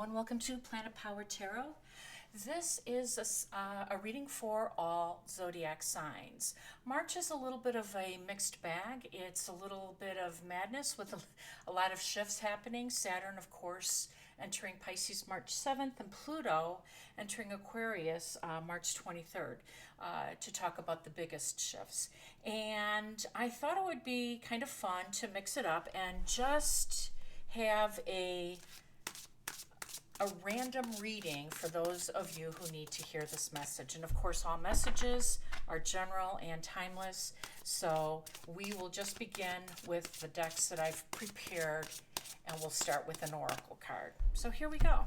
and welcome to Planet Power Tarot. This is a reading for all zodiac signs. March is a little bit of a mixed bag. It's a little bit of madness with a lot of shifts happening. Saturn, of course, entering Pisces March 7th, and Pluto entering Aquarius March 23rd to talk about the biggest shifts. And I thought it would be kind of fun to mix it up and just have a random reading for those of you who need to hear this message. And of course, all messages are general and timeless. So we will just begin with the decks that I've prepared, and we'll start with an oracle card. So here we go.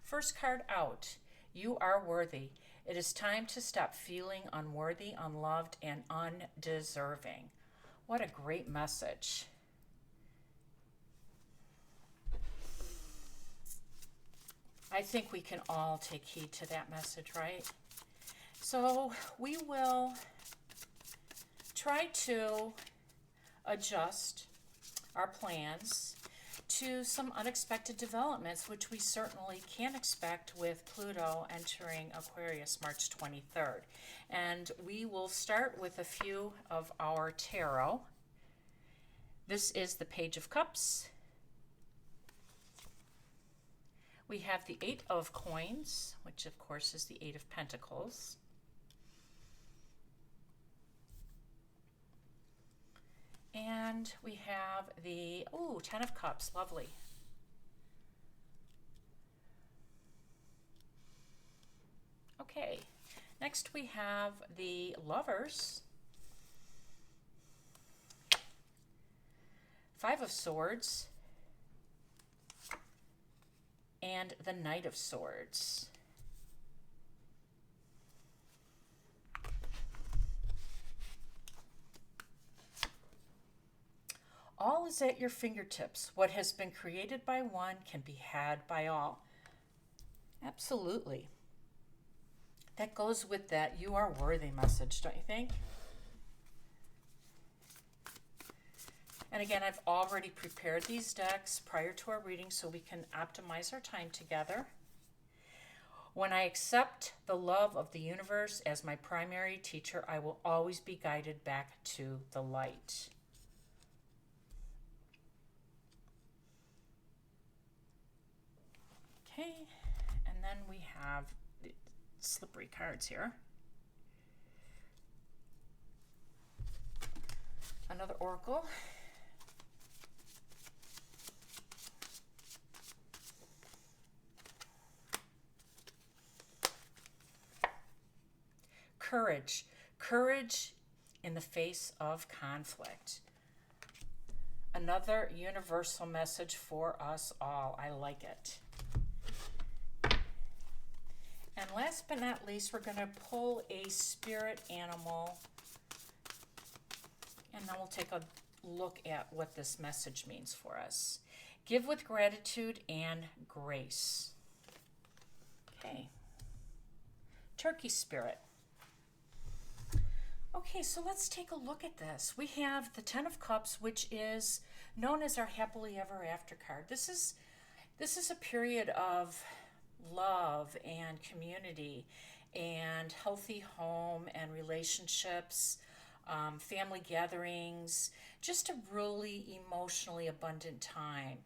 First card out. You are worthy. It is time to stop feeling unworthy, unloved, and undeserving. What a great message. I think we can all take heed to that message, right? So we will try to adjust our plans to some unexpected developments, which we certainly can expect with Pluto entering Aquarius March 23rd. And we will start with a few of our tarot. This is the Page of Cups. We have the Eight of Coins, which of course is the Eight of Pentacles. And we have the, Ten of Cups, lovely. Okay, next we have the Lovers. Five of Swords. And the Knight of Swords. All is at your fingertips. What has been created by one can be had by all. Absolutely. That goes with that you are worthy message, don't you think? And again, I've already prepared these decks prior to our reading so we can optimize our time together. When I accept the love of the universe as my primary teacher, I will always be guided back to the light. Okay, and then we have the slippery cards here. Another oracle. Courage. Courage in the face of conflict. Another universal message for us all. I like it. And last but not least, we're going to pull a spirit animal, and then we'll take a look at what this message means for us. Give with gratitude and grace. Okay. Turkey spirit. Okay, so let's take a look at this. We have the Ten of Cups, which is known as our happily ever after card. This is a period of love and community and healthy home and relationships, family gatherings, just a really emotionally abundant time.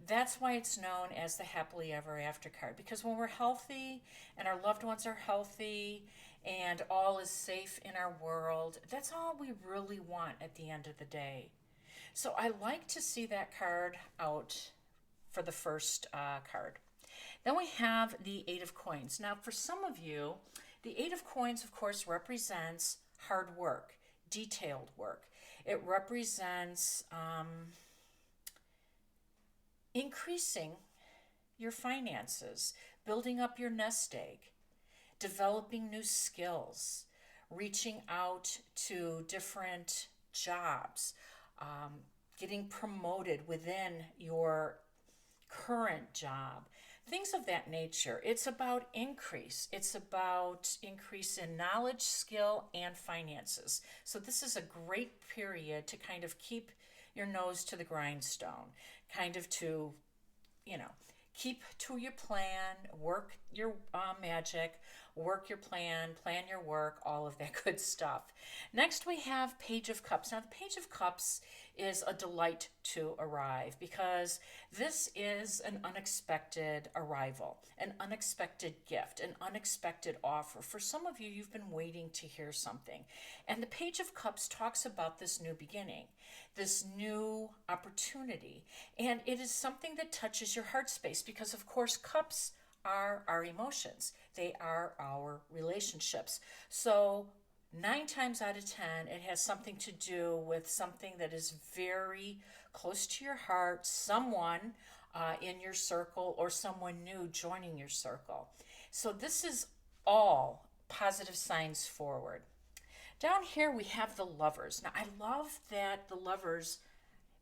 That's why it's known as the happily ever after card, because when we're healthy and our loved ones are healthy and all is safe in our world, that's all we really want at the end of the day. So I like to see that card out for the first card. Then we have the Eight of Coins. Now, for some of you, the Eight of Coins, of course, represents hard work, detailed work. It represents increasing your finances, building up your nest egg, developing new skills, reaching out to different jobs, getting promoted within your current job, things of that nature. It's about increase. It's about increase in knowledge, skill, and finances. So this is a great period to kind of keep your nose to the grindstone, kind of to, keep to your plan, work your magic, work your plan your work, all of that good stuff. Next, we have Page of Cups. Now, the Page of Cups is a delight to arrive because this is an unexpected arrival, an unexpected gift, an unexpected offer. For some of you, you've been waiting to hear something. And the Page of Cups talks about this new beginning, this new opportunity. And it is something that touches your heart space because, of course, cups are our emotions. They are our relationships. So 9 times out of 10, it has something to do with something that is very close to your heart, someone in your circle or someone new joining your circle. So this is all positive signs forward. Down here we have the Lovers. Now I love that the Lovers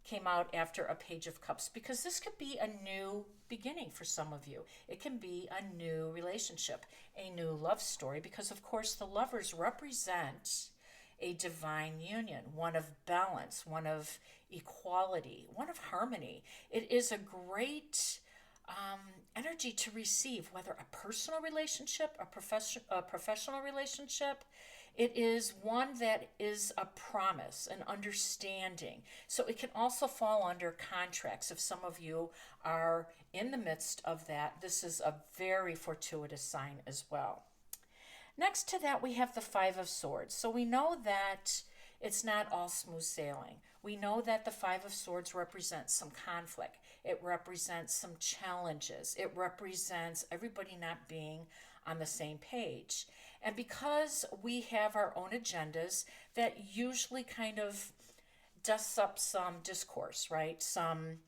came out after a Page of Cups because this could be a new beginning for some of you. It can be a new relationship, a new love story, because of course the Lovers represent a divine union, one of balance, one of equality, one of harmony. It is a great energy to receive, whether a personal relationship, a professional relationship. It is one that is a promise, an understanding. So it can also fall under contracts. If some of you are in the midst of that, this is a very fortuitous sign as well. Next to that, we have the Five of Swords. So we know that it's not all smooth sailing. We know that the Five of Swords represents some conflict. It represents some challenges. It represents everybody not being on the same page. And because we have our own agendas, that usually kind of dusts up some discourse, right? Some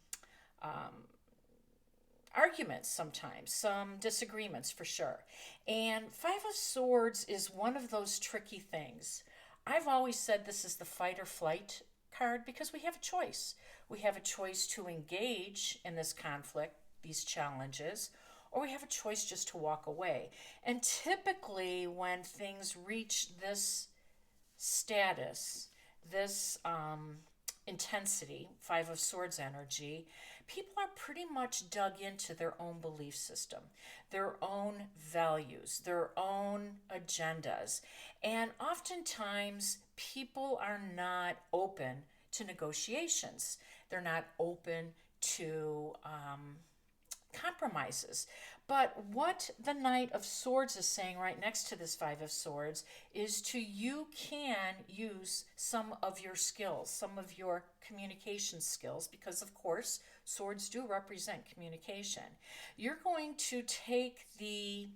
arguments sometimes, some disagreements for sure. And Five of Swords is one of those tricky things. I've always said this is the fight or flight card because we have a choice. We have a choice to engage in this conflict, these challenges, or we have a choice just to walk away. And typically when things reach this status, this intensity, Five of Swords energy, people are pretty much dug into their own belief system, their own values, their own agendas. And oftentimes people are not open to negotiations. They're not open to compromises. But what the Knight of Swords is saying right next to this Five of Swords is you can use some of your skills, some of your communication skills, because of course swords do represent communication. You're going to take the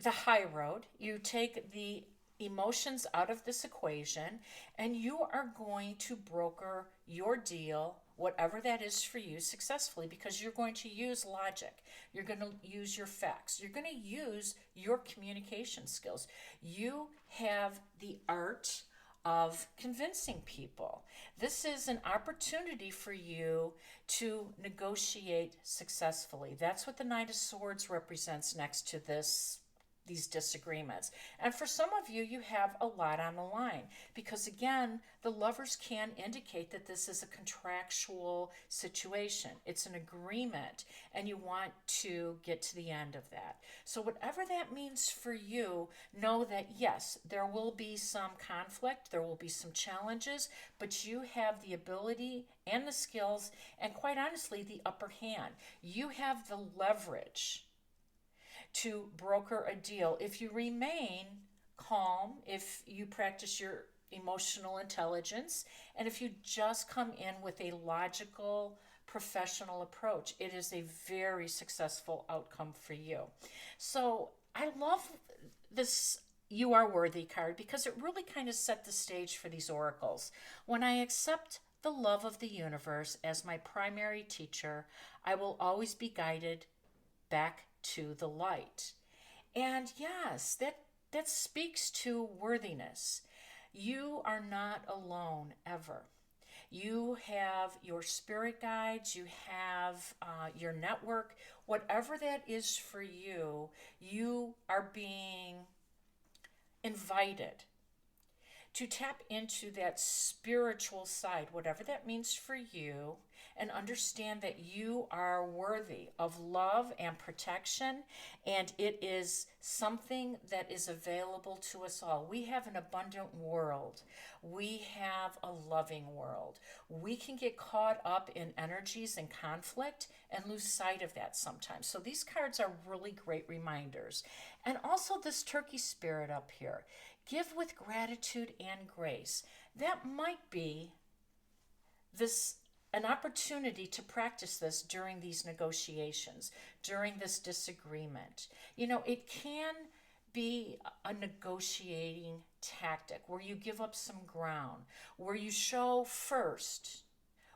high road, you take the emotions out of this equation, and you are going to broker your deal, whatever that is for you, successfully, because you're going to use logic. You're going to use your facts. You're going to use your communication skills. You have the art of convincing people. This is an opportunity for you to negotiate successfully. That's what the Knight of Swords represents next to these disagreements. And for some of you, you have a lot on the line because, again, the Lovers can indicate that this is a contractual situation. It's an agreement, and you want to get to the end of that. So whatever that means for you, know that, yes, there will be some conflict, there will be some challenges, but you have the ability and the skills, and quite honestly, the upper hand. You have the leverage to broker a deal if you remain calm, if you practice your emotional intelligence, and if you just come in with a logical, professional approach. It is a very successful outcome for you. So I love this You Are Worthy card because it really kind of set the stage for these oracles. When I accept the love of the universe as my primary teacher, I will always be guided back to the light. And yes, that speaks to worthiness. You are not alone ever. You have your spirit guides, you have your network, whatever that is for you, you are being invited to tap into that spiritual side, whatever that means for you, and understand that you are worthy of love and protection, and it is something that is available to us all. We have an abundant world. We have a loving world. We can get caught up in energies and conflict and lose sight of that sometimes. So these cards are really great reminders. And also this turkey spirit up here. Give with gratitude and grace. That might be an opportunity to practice this during these negotiations, during this disagreement. You know, it can be a negotiating tactic where you give up some ground, where you show first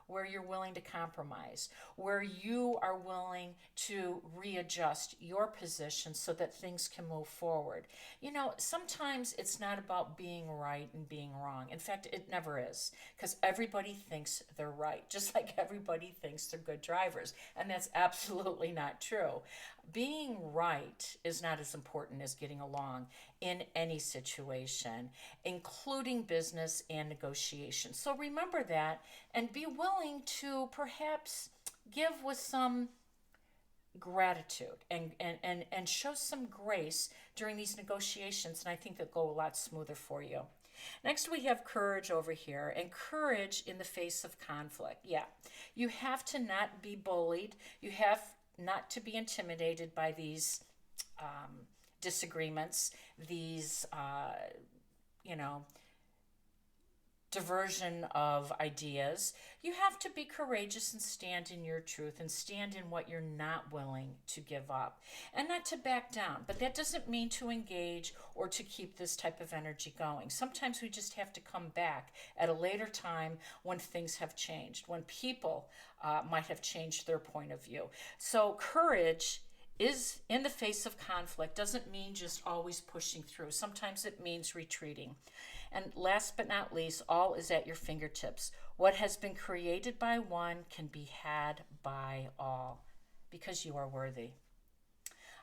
where you're willing to compromise, where you are willing to readjust your position so that things can move forward. You know, sometimes it's not about being right and being wrong. In fact, it never is, because everybody thinks they're right, just like everybody thinks they're good drivers. And that's absolutely not true. Being right is not as important as getting along in any situation, including business and negotiation. So remember that and be willing to perhaps give with some gratitude and show some grace during these negotiations, and I think they'll go a lot smoother for you. Next, we have courage over here, and courage in the face of conflict. Yeah, you have to not be bullied. You have not to be intimidated by these disagreements, these, diversion of ideas. You have to be courageous and stand in your truth and stand in what you're not willing to give up and not to back down. But that doesn't mean to engage or to keep this type of energy going. Sometimes we just have to come back at a later time when things have changed, when people might have changed their point of view. So courage is in the face of conflict doesn't mean just always pushing through. Sometimes it means retreating. And last but not least, all is at your fingertips. What has been created by one can be had by all, because you are worthy.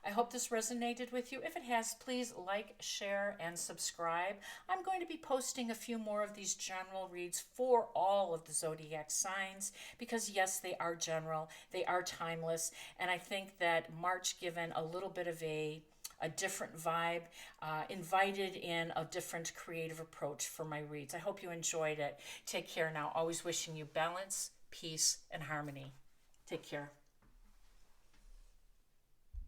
I hope this resonated with you. If it has, please like, share, and subscribe. I'm going to be posting a few more of these general reads for all of the zodiac signs because, yes, they are general, they are timeless, and I think that March, given a little bit of a different vibe, invited in a different creative approach for my reads. I hope you enjoyed it. Take care now. Always wishing you balance, peace, and harmony. Take care.